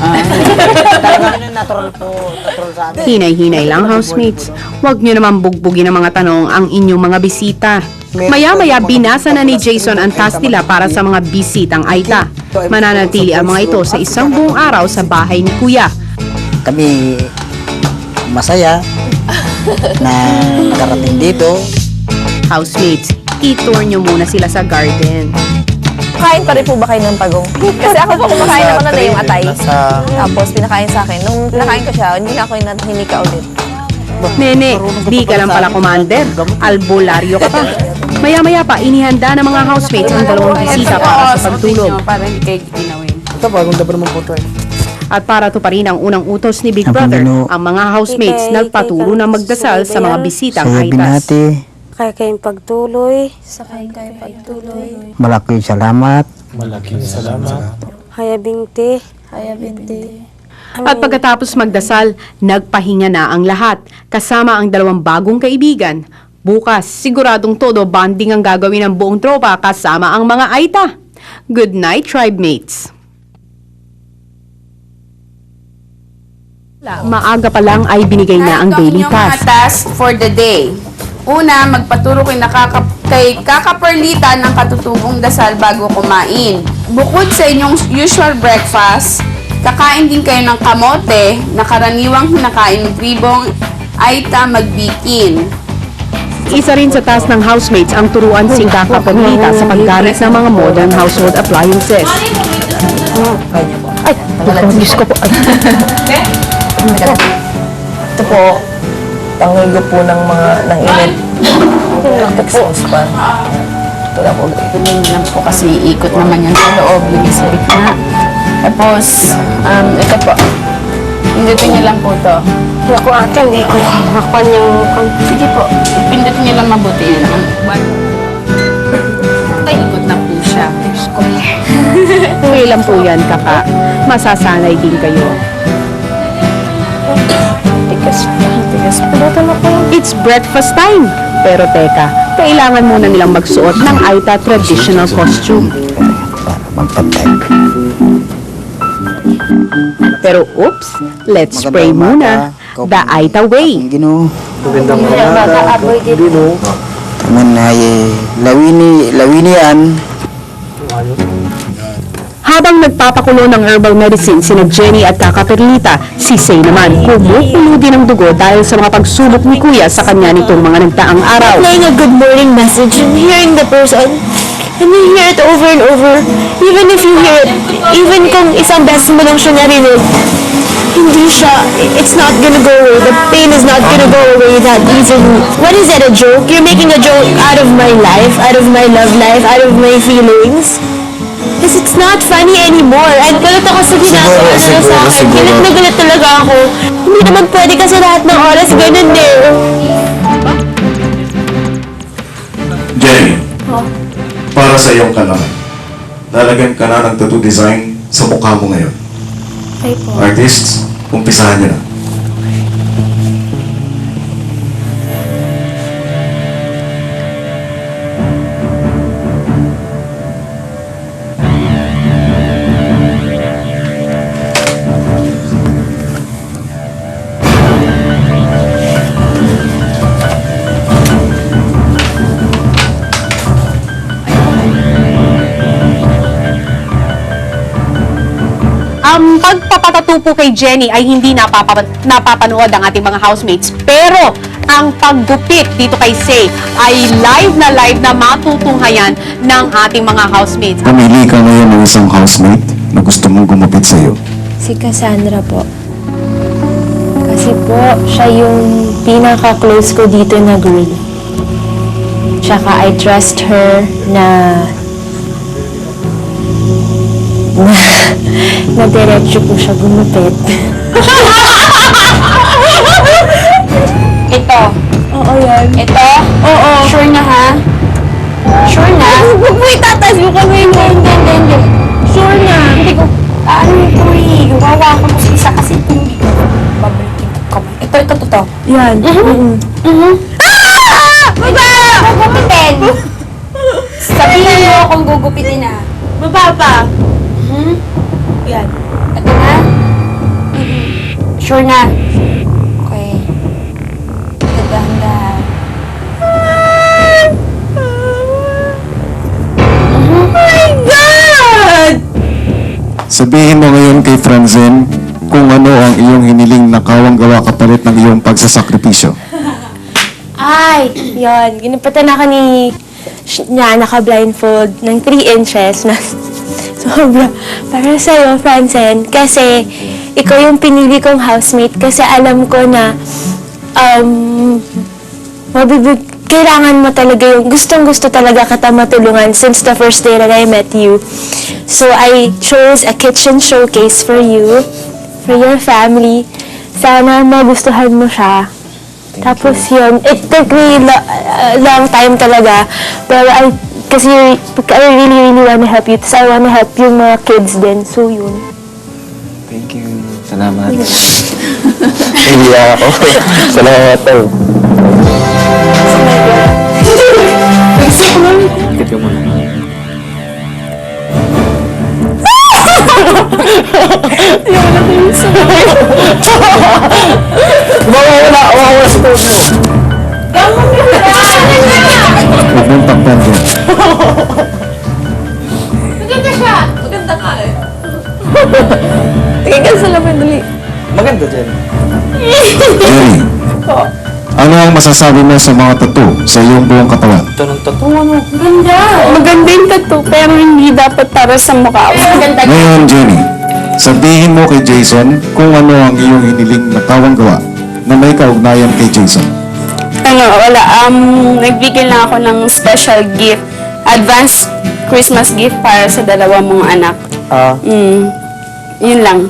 Natural po. Natural sa amin. Hinay-hinay lang, housemates. Huwag nyo naman bugbugin ng mga tanong ang inyong mga bisita. Maya-maya, binasa na ni Jason ang task nila para sa mga bisitang Aita. Mananatili ang mga ito sa isang buong araw sa bahay ni Kuya. Kami masaya na nakarating dito. Housemates, i-tour nyo muna sila sa garden. Kain pa rin po ba kayo ng pagong? Kasi ako po kumakain ako na yung atay. Tapos pinakain sa akin. Nung pinakain ko siya, hindi na ako hinika ulit. Nene, di ka lang pala commander. Albularyo ka pa. Maya-maya pa, inihanda ng mga housemates ang dalawang bisita para sa pagtulog. Para hindi kayo ginawin. Ito, bagong dabar naman po ito eh. At para to pa rin ang unang utos ni Big Ang Brother, Panginoon. ang mga housemates nagpaturo na magdasal sa mga bisitang Saya Aitas. binati. Kaya kayong pagtuloy. Sa kayong pagtuloy. Malaking salamat. Malaking salamat. Haya binti. Haya binti. At pagkatapos magdasal, nagpahinga na ang lahat, kasama ang dalawang bagong kaibigan. Bukas, siguradong todo bonding ang gagawin ng buong tropa kasama ang mga Aita. Good night, tribe mates. Maaga pa lang ay binigay na ang daily Mga task. task for the day. Una, magpaturo kay Kaka Perlita ng katutubong dasal bago kumain. Bukod sa inyong usual breakfast, kakain din kayo ng kamote na karaniwang hinakain ng tribong Aita Magbikin. Isa rin sa task ng housemates ang turuan si Kaka Perlita sa paggamit ng mga modern household appliances. Ay, Diyos ko po. Ito po, pangigo po ng mga ng init. Ito po. Ito lang po. Ganyan lang po kasi ikot naman yan sa loob, yung sa gitna. Tapos, ito po. Pindutin niyo lang po to. Ako ate, hindi ko hakpan yung... Sige po, pindutin niyo lang mabuti yan. Ikot na po siya. Okay lang po yan, Kaka. Masasanay din kayo. It's breakfast time! Pero teka, kailangan muna nilang magsuot ng Aita traditional costume. Pero oops, let's pray muna. The Aita way. Taman ay lawini yan. Habang nagpapakulo ng herbal medicine sina Jenny at Kaka Perlita, si Say naman kumukulo din ng dugo dahil sa mga pagsubok ni Kuya sa kanya nitong mga nagdaang araw. Playing a good morning message and hearing the person and you hear it over and over. Even if you hear it, even kung isang beses mo lang siya narinig, hindi siya, it's not gonna go away. The pain is not gonna go away that easily. What is it, a joke? You're making a joke out of my life, out of my love life, out of my feelings. Because it's not funny anymore. And galit ako sa ginagawa nila sa akin. Galit na galit talaga ako. Hindi naman pwede kasi lahat ng oras ganun eh. Jenny, para sa iyong kalaman, lalagyan ka na ng tattoo design sa mukha mo ngayon. Ay po. Artists, umpisahan niyo na. Ang pagpapatato po kay Jenny ay hindi napapanood ang ating mga housemates. Pero ang paggupit dito kay Say ay live na matutunghayan ng ating mga housemates. Pumili ka ngayon ng isang housemate na gusto mong gumupit sa iyo. Si Cassandra po. Kasi po, siya yung pinaka-close ko dito na girl. Tsaka I trust her na diretso po siya gumupit. Ito. Oo, yan. Ito? Oo. Sure na ha? Sure na? Huwag mo itatas mo kami. Hindi. Sure na. Hindi ko, ano ito eh. Wawa ko kasi isa kasi hindi ko. Babalikin ko kamay. Ito, to. Yan. Gugupitin! Sabihin mo kung gugupitin na. Mababa. Yan. Ito na? Sure na? Okay. Dahan-dahan. Oh my God! Sabihin mo ngayon kay Franzen kung ano ang iyong hiniling na kawang gawa kapalit ng iyong pagsasakripisyo. Ay, yun. Ginupatan ako ni niya naka-blindfold ng 3 inches na sobra. Para sa'yo, Francen, kasi ikaw yung pinili kong housemate kasi alam ko na kailangan mo talaga yung gustong-gusto talaga kita matulungan since the first day that I met you. So I chose a kitchen showcase for you, for your family. Sana magustuhan mo siya. Tapos yun, it took me long time talaga. Pero kasi I really wanna help you. Tapos I wanna help yung mga kids din. So yun. Thank you. Salamat. Salamat. Iya ako. Salamat to. Ikit ka muna. Mawawala sa studio. Huwag mong takpan dyan. Maganda siya! Maganda ka eh. Tingin ka sa lamin, dali. Maganda dyan. Jenny, ano ang masasabi mo sa mga tattoo sa iyong buong katawan? Ito ng tattoo, ano? Ganda. Maganda yung tattoo, pero hindi dapat para sa mukha. Maganda. Ngayon, Jenny, sabihin mo kay Jason kung ano ang iyong hiniling na kawang gawa na may kaugnayan kay Jason. Wala. Nagbigay lang ako ng special gift. Advance Christmas gift para sa dalawa mong anak. Yun lang.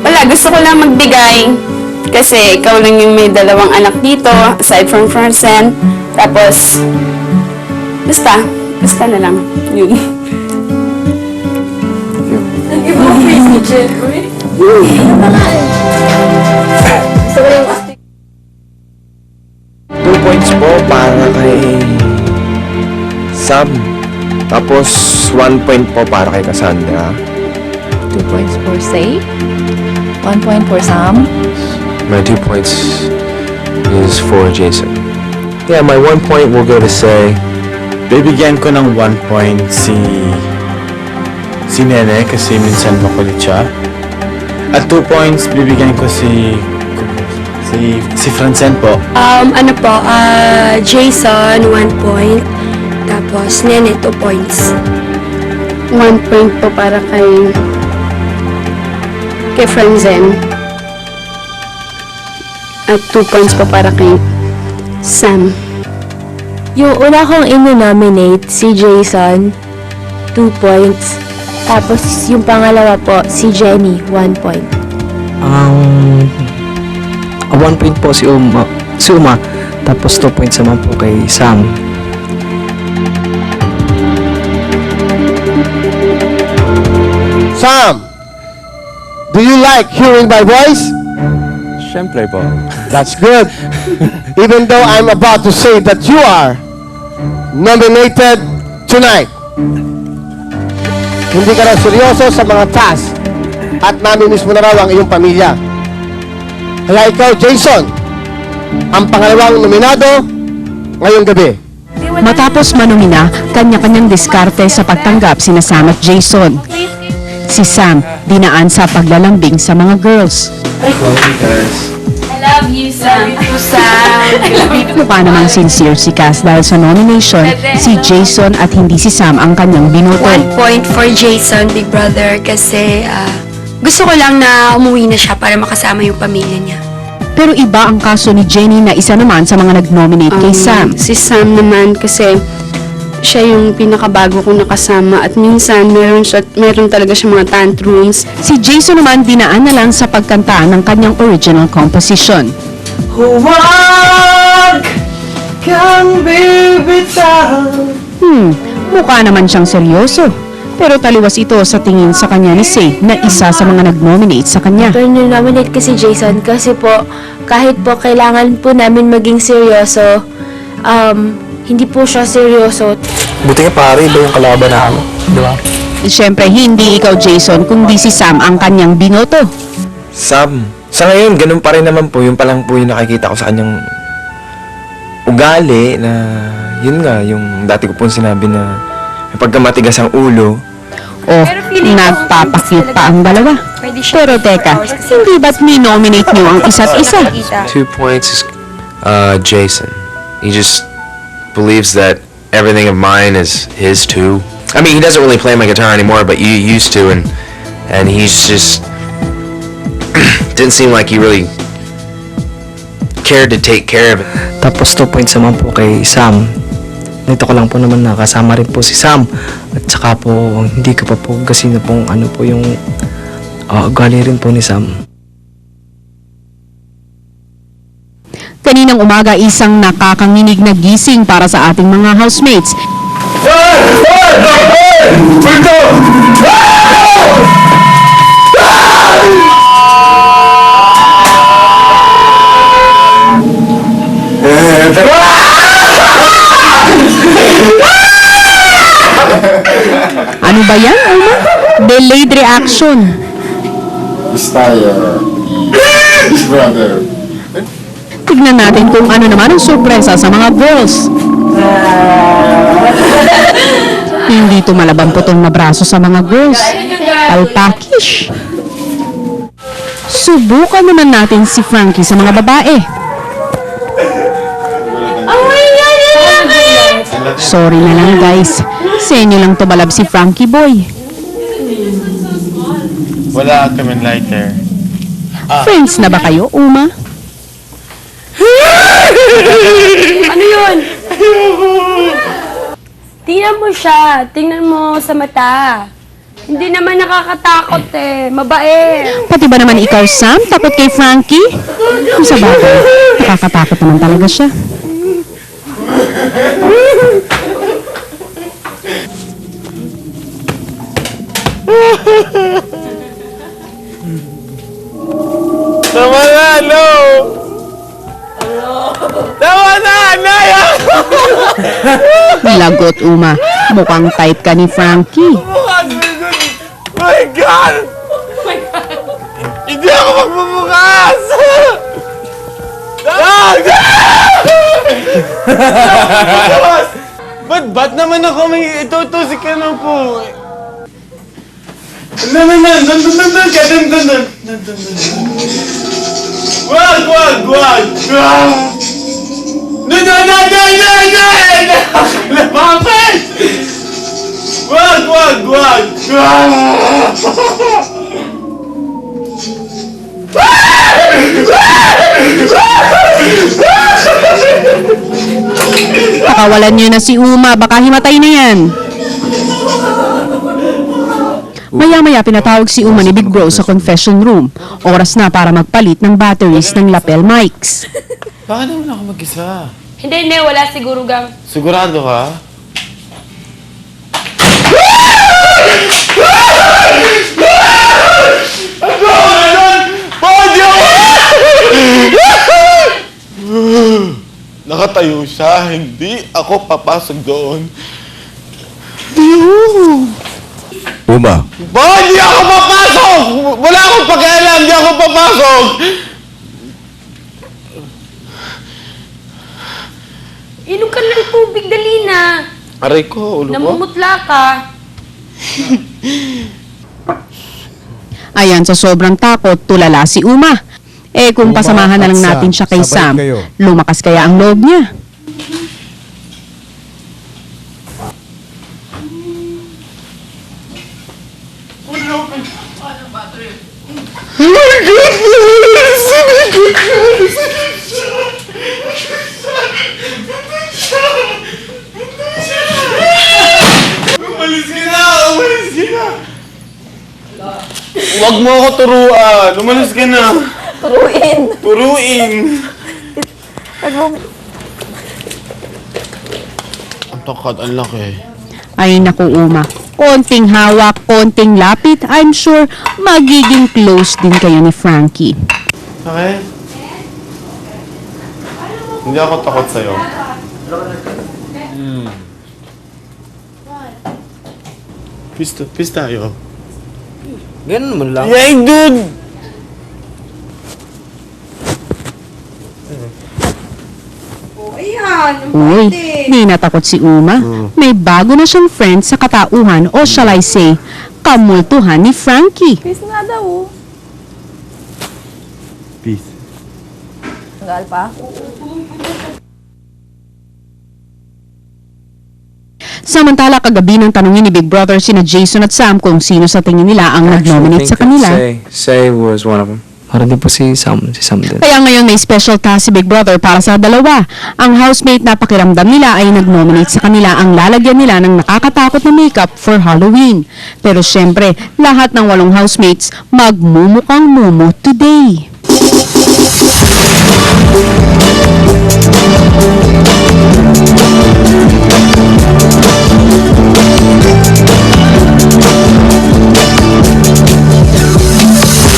Wala, gusto ko lang magbigay kasi ikaw lang yung may dalawang anak dito, aside from Fersen. Tapos, basta na lang. Yun. Thank you for crazy, Jeffrey. Gusto ko yung 2 points po para kay Sam. Tapos 1 point po para kay Cassandra. 2 points for Say. 1 point for Sam. My 2 points is for Jason. Yeah, my 1 point will go to Say. Bibigyan ko ng 1 point si Nene kasi minsan makulit siya. At 2 points bibigyan ko si Francen po. Jason, 1 point. Tapos, Nene, 2 points. 1 point po para kay Franzen. At 2 points po para kay Sam. Yung una kong ino-nominate, si Jason, 2 points. Tapos yung pangalawa po, si Jenny, 1 point. 1 point po si Uma. Tapos 2 points naman po kay Sam. Sam, do you like hearing my voice? Siyempre po. That's good. Even though I'm about to say that you are nominated tonight. Hindi ka na seryoso sa mga task at namimiss mo na raw ang iyong pamilya. Kaya ikaw, Jason, ang pangalawang nominado ngayong gabi. Matapos manumina, kanya-kanyang diskarte sa pagtanggap sina Sam at Jason. Si Sam, dinaan sa paglalambing sa mga girls. I love you, Sam. Mukha namang sincere si Cass dahil sa nomination, si Jason at hindi si Sam ang kanyang binoto. 1 point for Jason, big brother, kasi gusto ko lang na umuwi na siya para makasama yung pamilya niya. Pero iba ang kaso ni Jenny na isa naman sa mga nag-nominate kay Sam. Si Sam naman kasi siya yung pinakabago kong nakasama at minsan meron talaga siya mga tantrums. Si Jason naman dinaan na lang sa pagkanta ng kanyang original composition. Huwag kang bibitaw. Mukha naman siyang seryoso. Pero taliwas ito sa tingin sa kanya ni Say na isa sa mga nag-nominate sa kanya. Pero nominate ko si Jason kasi po, kahit po kailangan po namin maging seryoso, hindi po siya seryoso. Buti nga pare, iba yung kalaban namin. Di ba? Siyempre, hindi ikaw Jason, kundi si Sam ang kanyang binoto. Sam, sa ngayon, ganun pa rin naman po. Yung palang po yung nakikita ko sa kanyang ugali na, yun nga, yung dati ko po sinabi na pagka matigas ang ulo. Nagpapakute pa ang dalawa. Pero teka, hindi ba't ni-nominate niyo ang isa't isa? 2 points is Jason. He just believes that everything of mine is his too. I mean, he doesn't really play my guitar anymore, but you used to, and he's just didn't seem like he really cared to take care of it. Tapos 2 points naman po kay Sam. Dito ko lang po naman nakasama rin po si Sam. At saka po, hindi ko pa po kasi na pong ano po yung ugali rin po ni Sam. Kaninang umaga, isang nakakanginig na gising para sa ating mga housemates. Ano ba yan, Uma? Delayed reaction. Brother. Tignan natin kung ano naman ang sorpresa sa mga girls. Hindi tumalabang putol na braso sa mga girls. Alpakish. Subukan naman natin si Frankie sa mga babae. Sorry na lang guys. Sa inyo lang tumalab si Frankie Boy. Wala kaming lighter. Friends na ba kayo, Uma? Ano yun? Tingnan mo siya. Tingnan mo sa mata. Hindi naman nakakatakot eh. Mabait. Pati ba naman ikaw, Sam? Takot kay Frankie? Kung sa bagay, nakakatakot naman talaga siya. Tama na, no! Tama na, Naya! Lagot, Uma. Mukhang type ka ni Frankie. My God! Hindi ako magbubukas! Ba't naman ako may itutusik ka na po? Nandun ka, nandun. Wag! Lumapit! Wag! Pakawalan niyo na si Uma, baka himatay na yan. Maya-maya pinatawag si Uma ni Big Bro sa confession room. Oras na para magpalit ng batteries ng lapel mics. Bakit naman ako mag-isa? Hindi. Wala siguro gang. Sigurado ka? Nakatayo siya, hindi ako papasok doon. Uma, Hindi ako papasok! Wala akong pakialam, hindi ako papasok! Inom ka ng tubig, dali na. Aray ko, ulo ko. Namumutla ka. Ayan, sa sobrang takot, tulala si Uma. Eh kung Uma pasamahan na lang at natin siya kay sabay Sam, kayo. lumakas kaya ang loob niya. Umalis ka na! Huwag mo ako turuan! Umalis ka na! Turuin! Ang takad, ang laki. Ay naku, Uma. Konting hawak, konting lapit, I'm sure magiging close din kayo ni Frankie. Okay? Hindi ako takot sa'yo. Peace tayo. Ganun naman lang. Yay, dude! Uy, di natakot si Uma. May bago na siyang friend sa katauhan o shall I say, kamultuhan ni Frankie. Peace nga daw. Peace. Tagal pa? Samantala, kagabi nang tanungin ni Big Brother sina Jason at Sam kung sino sa tingin nila ang nag-nominate sa kanila. Say was one of them. Para din po si Sam din. Kaya ngayon may special task si Big Brother para sa dalawa. Ang housemate na pakiramdam nila ay nag-nominate sa kanila ang lalagyan nila ng nakakatakot na makeup for Halloween. Pero syempre, lahat ng 8 housemates magmumukhang mumu today.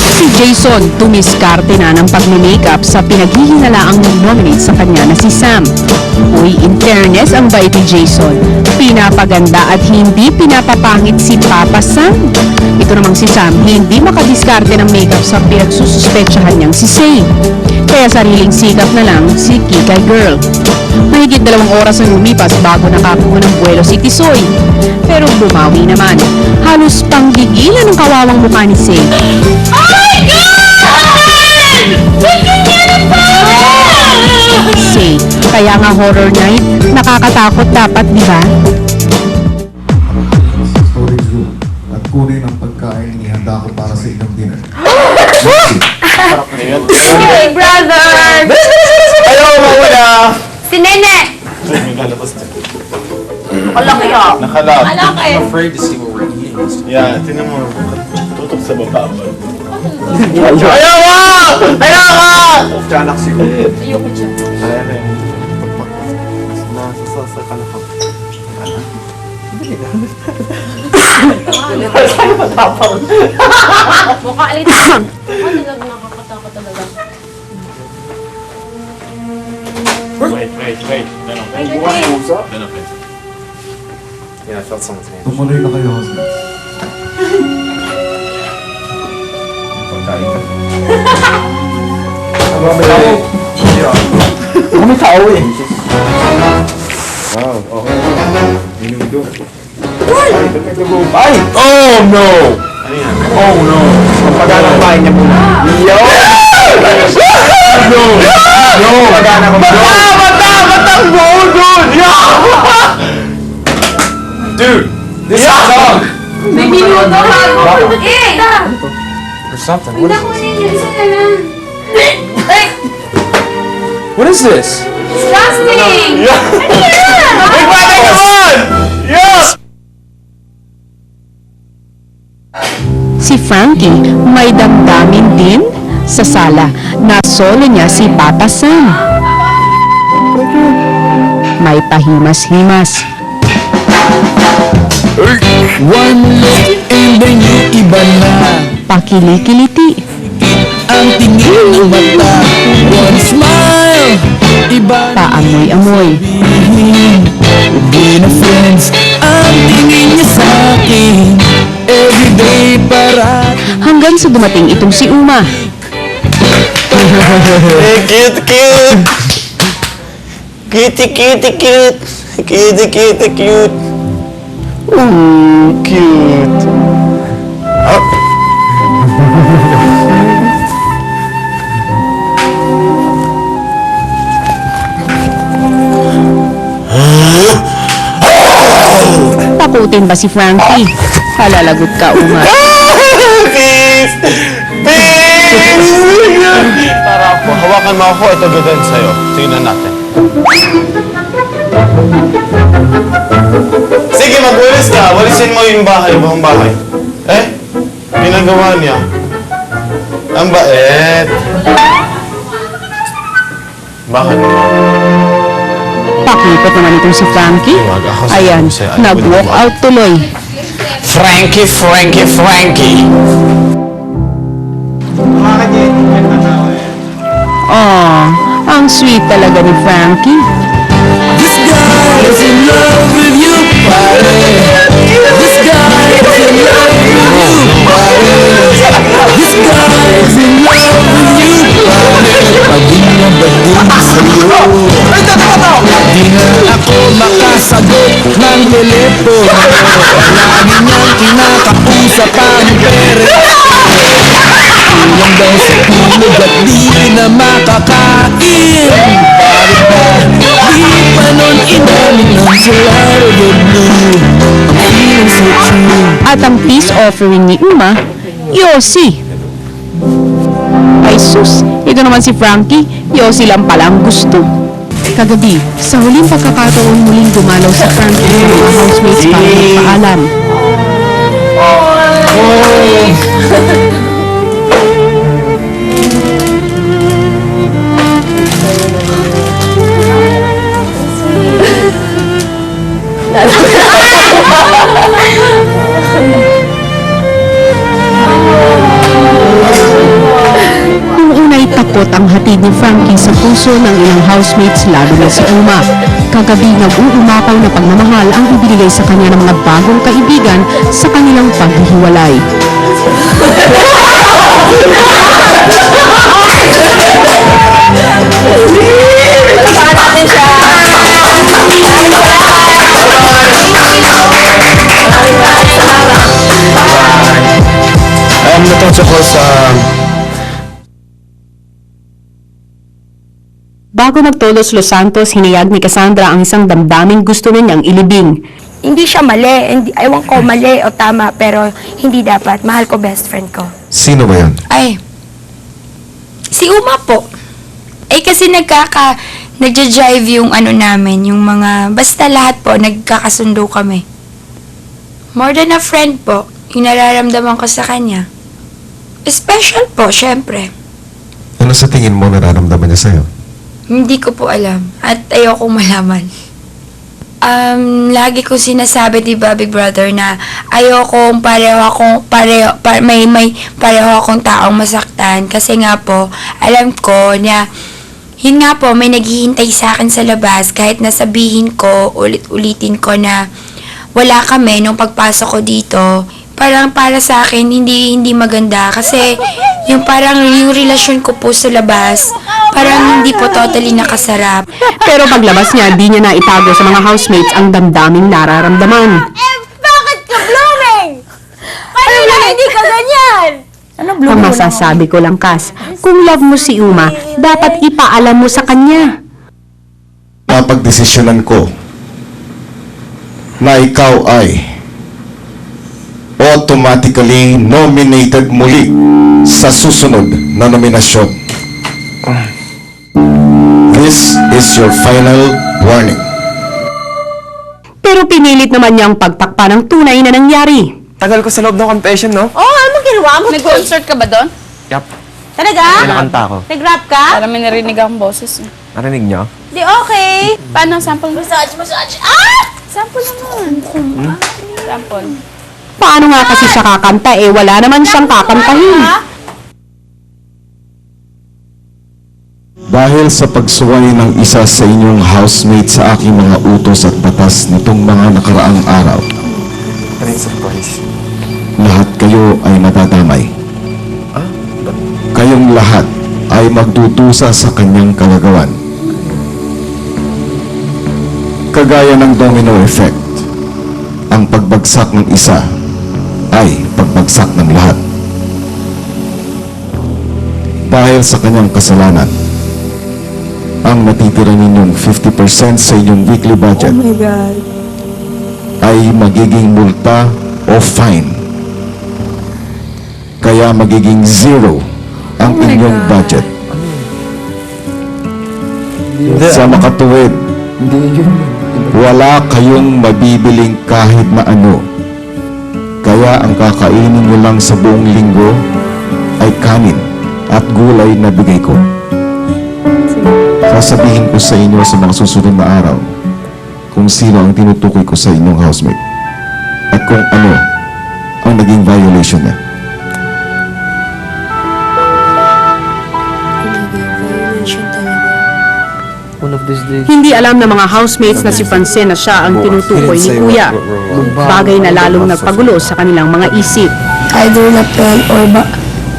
Si Jason, tumiskarte na ng pagme-makeup sa pinaghihinalaang nominate sa kanya na si Sam. Uy, in fairness, ang bait ni Jason. Pinapaganda at hindi pinapapangit si Papa Sam. Ito namang si Sam, hindi makadiskarte ng makeup sa pinagsususpetsyahan niyang si Say. Kaya sariling sikap na lang si Kikay Girl. Mahigit 2 oras ang lumipas bago nakakuha ng buwelo si Tisoy. Pero bumawi naman. Halos panggigilan ng kawawang mukha ni Say. Say, kaya nga horror night, nakakatakot dapat, di ba? Storage room at kunin ang pagkain inihanda ko para sa inyong dinner. Hey, brother! Ayaw, mawala! Si Nene! Nakalaki ah. Nakalap. Malaki. I'm afraid to see what we're eating. Yeah, tinan mo. Tutok sa baba ba? Ayaw mo! Ayaw mo! Tiyanak siguro. Ayoko dyan. Ayaw na yun. Nasa kalakap. Mukha alit. Ano lang nakakatakot talaga? Wait. Ganun. Yeah, I felt someone's hand. Tumuloy na kayo, husband. Pagkain ka. May tao eh. Wow, okay. Minudo. Ay! Oh no! Oh no! Pagpagana kumain niya muna. Yo! No! No! Pagpagana kumain. Batang buo dun! Dude! This is dog! May minuto bago. Or something. What is, Isa ka na. what is this? Disgusting! Yes! Si Frankie, may damdamin din sa sala. Nasolo niya si Papa Sam. May pahimas-himas. One look and then you iba na. Pakilikiliti. Ang tingin ng mata. One smile, iba na. Paamoy-amoy. We've been friends. Ang tingin niya sa akin. Everyday para. Hanggang sa dumating itong si Uma. Hey, cute! Cute! Ooh, cute! Takutin ba si Frankie? Halalagot ka, Uma. Please! Tara po, hawakan mo ako. Ito gagawin sa'yo. Tingnan natin. Sige, magwalis ka. Walisin mo yung bahay, buong bahay. Ginagawa niya. Ang bait. Bakit? Pakipot naman itong si Frankie. Ayan, nag-walk out tuloy. Frankie! Oh, ang sweet talaga ni Frankie. This guy is in love with you, pare. This guy is in love with you, pare. This guy is in love with you, pare. Paging na baging sa'yo. Di na ako makasagot ng telepono. Lagi niyang kinakausap ang pere. Kulang daw sa tulog at di na makakain. Bakit ba di pa nun inamin ng salaro the blue? Ang feeling so true. At ang peace offering ni Uma, Yossi. Ay sus, ito naman si Frankie, Yossi lang pala ang gusto. Kagabi, sa huling pagkakataon muling dumalaw si Frankie sa mga housemates para magpaalam. takot ang hatid ni Frankie sa puso ng ilang housemates, lalo na si Uma. Kagabi, nag-uumapaw na pagmamahal ang ibinigay sa kanya ng mga bagong kaibigan sa kanilang paghihiwalay. Natungkol ko sa... Bago magtolos Los Santos, hinayag ni Cassandra ang isang damdaming gusto niyang ilibing. Hindi siya mali. Hindi, ewan ko mali o tama, pero hindi dapat. Mahal ko best friend ko. Sino ba yan? Ay, si Uma po. Eh kasi nagja-jive yung ano namin, yung mga, basta lahat po, nagkakasundo kami. More than a friend po, yung nararamdaman ko sa kanya. Special po, syempre. Ano sa tingin mo nararamdaman niya sa'yo? Hindi ko po alam at ayokong malaman. Lagi ko sinasabi, di ba, Big Brother, na ayokong pareho akong taong masaktan kasi nga po, alam ko na yun nga po, may naghihintay sa akin sa labas kahit nasabihin ko, ulit-ulitin ko na wala kami nung pagpasok ko dito. Parang para sa akin, hindi maganda. Kasi, yung relasyon ko po sa labas, parang hindi po totally nakasarap. Pero paglabas niya, di niya na itago sa mga housemates ang damdaming nararamdaman. Bakit ka blooming? Kanina hindi ka ganyan! Ang masasabi ko lang, Kas, kung love mo si Uma, dapat ipaalam mo sa kanya. Napagdesisyonan ko na ikaw ay automatically nominated muli sa susunod na nominasyon. This is your final warning. Pero pinilit naman niyang pagtakpa ng tunay na nangyari. Tagal ko sa loob ng confession, no? Oh, ano ginawa mo? Nag-concert ka ba doon? Yup. Talaga? May nakanta ako. Nag-rap ka? Para may narinig akong boses. Narinig niyo? Di okay. Paano ang sample mo? Massage. Ah! Sample naman. Sample. Paano nga kasi siya kakanta wala naman siyang kakantahin. Dahil sa pagsuway ng isa sa inyong housemate sa aking mga utos at batas nitong mga nakaraang araw, lahat kayo ay matadamay. Kayong lahat ay magdudusa sa kanyang kalagawan. Kagaya ng domino effect, ang pagbagsak ng isa ay pagbagsak ng lahat. Dahil sa kanyang kasalanan, ang natitira ninyong 50% sa inyong weekly budget ay magiging multa o fine. Kaya magiging zero ang inyong budget. Sa makatuwid, wala kayong mabibiling kahit na ano. Kaya ang kakainin nyo lang sa buong linggo ay kanin at gulay na bigay ko. Sasabihin ko sa inyo sa mga susunod na araw kung sino ang tinutukoy ko sa inyong housemate at kung ano ang naging violation niya. Hindi alam ng mga housemates na si Francine na siya ang tinutukoy ni Kuya. Bagay na lalong nagpagulo sa kanilang mga isip. Either lapel or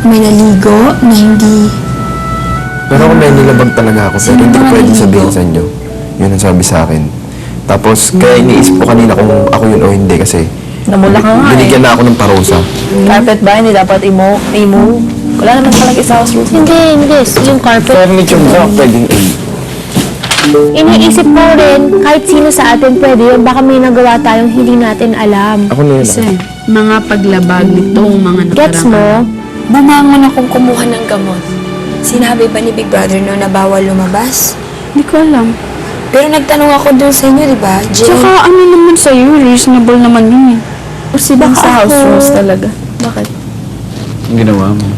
may naligo na hindi. Pero kung may nilabag talaga ako, pero hindi ko pwede sabihin sa inyo. Yun ang sabi sa akin. Tapos, kaya iniisip ko kanina kung ako yun o hindi kasi Namula ka nga binigyan na ako ng parusa. Carpet ba? Hindi dapat i-move? Wala naman talaga sa house rules. Hindi. Yung carpet. Furniture ba? Pwedeng Iniisip ko rin, kahit sino sa atin pwede yun. Baka may nagawa tayong hindi natin alam. Ako na yun. Kasi mga paglabag nitong mga Gets mo? Bumangon akong kumuha ng gamot. Sinabi ba ni Big Brother no na bawal lumabas? Hindi ko alam. Pero nagtanong ako dun sa inyo, di ba, Jay? Tsaka ano naman sa'yo, reasonable naman yun Kasi baka sa house rules talaga. Bakit? Ang ginawa mo.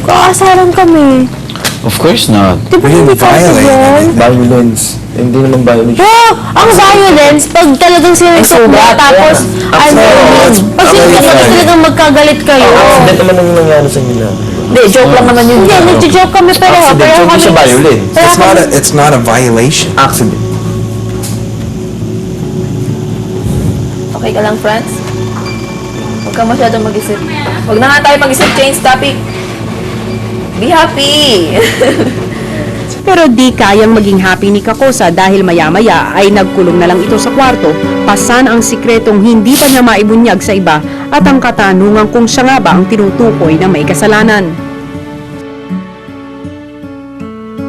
Kaasaran kami. Of course not. Di ba hindi possible? Violence. Hindi naman violence. Oh! Ang violence, pag talagang sinisip mo, tapos, pag talagang magkagalit kayo. Accident naman ang nangyari sa inyo na. Hindi, joke lang naman yun. Hindi, nagjo-joke kami pareho. Accident, Pareho hindi kami. siya violin. Pareho kami. It's not a violation. Accident. Okay ka lang, Franz? Huwag ka masyadong mag-isip. Huwag na nga tayo mag-isip, change topic. Be happy! Pero di kayang maging happy ni Kakosa dahil maya-maya ay nagkulong na lang ito sa kwarto. Pasan ang sikretong hindi pa niya maibunyag sa iba at ang katanungan kung siya nga ba ang tinutukoy na may kasalanan.